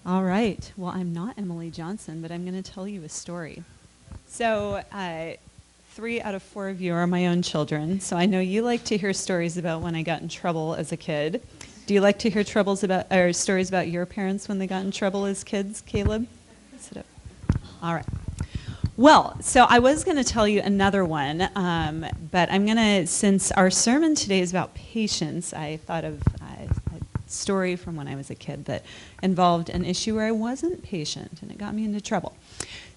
All right. Well, I'm not Emily Johnson, but I'm going to tell you a story. So, 3 out of 4 of you are my own children, so I know you like to hear stories about when I got in trouble as a kid. Do you like to hear stories about your parents when they got in trouble as kids, Caleb? Sit up. All right. Well, so I was going to tell you another one, but I'm going to, since our sermon today is about patience, I thought of a story from when I was a kid that involved an issue where I wasn't patient, and it got me into trouble.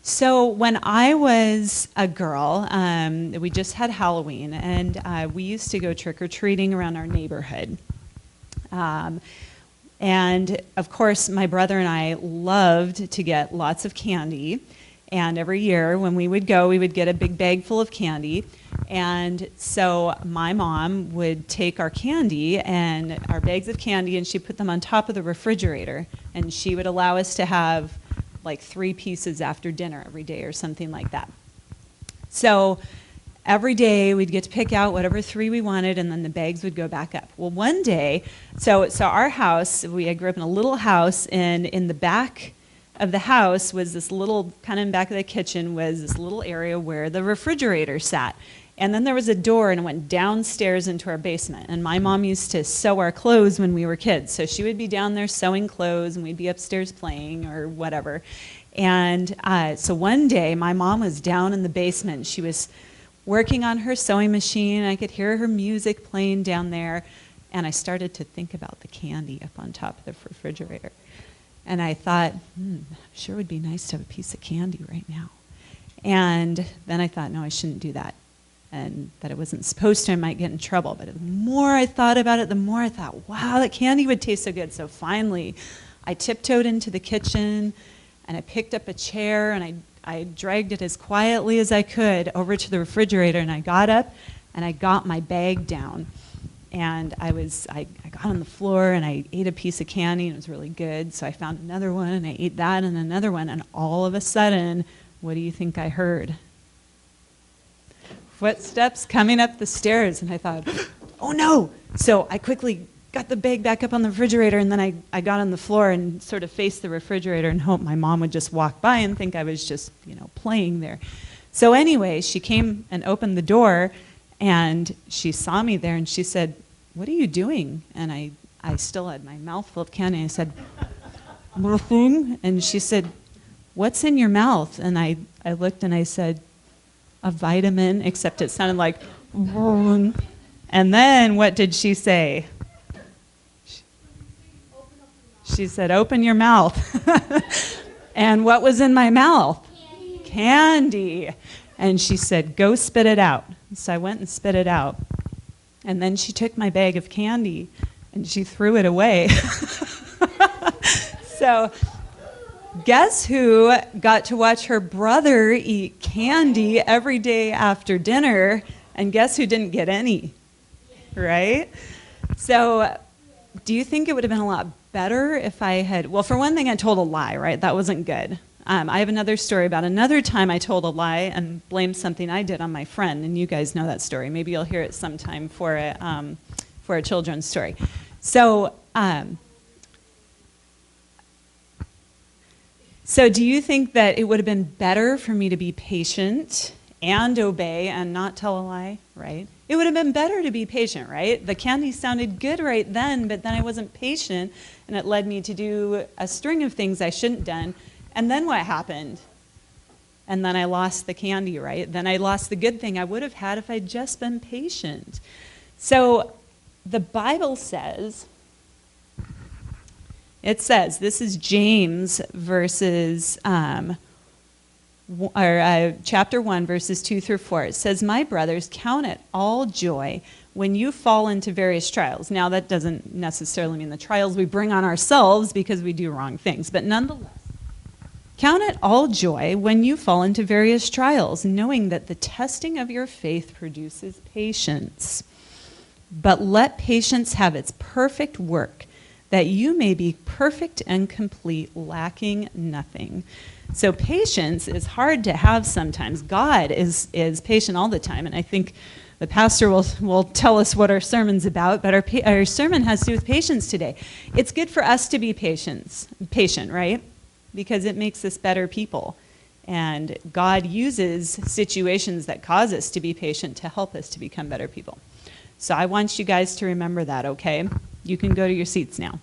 So when I was a girl, we just had Halloween, and we used to go trick-or-treating around our neighborhood. And, of course, my brother and I loved to get lots of candy. And every year when we would go, we would get a big bag full of candy. And so my mom would take our candy and our bags of candy, and she'd put them on top of the refrigerator. And she would allow us to have like 3 pieces after dinner every day or something like that. So every day we'd get to pick out whatever 3 we wanted, and then the bags would go back up. Well, one day, so our house, I grew up in a little house, and in the back of the house was this little, kind of in back of the kitchen, was this little area where the refrigerator sat. And then there was a door, and it went downstairs into our basement. And my mom used to sew our clothes when we were kids. So she would be down there sewing clothes, and we'd be upstairs playing or whatever. And so one day, my mom was down in the basement. She was working on her sewing machine. I could hear her music playing down there. And I started to think about the candy up on top of the refrigerator. And I thought, sure would be nice to have a piece of candy right now. And then I thought, no, I shouldn't do that. And that I wasn't supposed to, I might get in trouble. But the more I thought about it, the more I thought, wow, that candy would taste so good. So finally, I tiptoed into the kitchen, and I picked up a chair, and I dragged it as quietly as I could over to the refrigerator, and I got up, and I got my bag down. And I got on the floor, and I ate a piece of candy, and it was really good. So I found another one, and I ate that and another one. And all of a sudden, what do you think I heard? Footsteps coming up the stairs. And I thought, oh, no. So I quickly got the bag back up on the refrigerator, and then I got on the floor and sort of faced the refrigerator and hoped my mom would just walk by and think I was just, playing there. So anyway, she came and opened the door, and she saw me there, and she said, what are you doing? And I still had my mouth full of candy. I said, nothing. And she said, what's in your mouth? And I looked, and I said, a vitamin, except it sounded like, and then what did she say? She said, open your mouth. And what was in my mouth? Candy. And she said, go spit it out. So I went and spit it out. And then she took my bag of candy and she threw it away. So guess who got to watch her brother eat candy every day after dinner? And guess who didn't get any? Right? So do you think it would have been a lot better if I had, well, for one thing, I told a lie, right? That wasn't good. I have another story about another time I told a lie and blamed something I did on my friend, and you guys know that story. Maybe you'll hear it sometime for a children's story. So do you think that it would have been better for me to be patient and obey and not tell a lie, right? It would have been better to be patient, right? The candy sounded good right then, but then I wasn't patient, and it led me to do a string of things I shouldn't have done. And then what happened? And then I lost the candy, right? Then I lost the good thing I would have had if I'd just been patient. So the Bible says, this is James chapter 1, verses 2 through 4. It says, my brothers, count it all joy when you fall into various trials. Now, that doesn't necessarily mean the trials we bring on ourselves because we do wrong things, but nonetheless, count it all joy when you fall into various trials, knowing that the testing of your faith produces patience. But let patience have its perfect work, that you may be perfect and complete, lacking nothing. So patience is hard to have sometimes. God is patient all the time, and I think The pastor will tell us what our sermon's about, but our sermon has to do with patience today. It's good for us to be patient, right? Because it makes us better people. And God uses situations that cause us to be patient to help us to become better people. So I want you guys to remember that, okay? You can go to your seats now.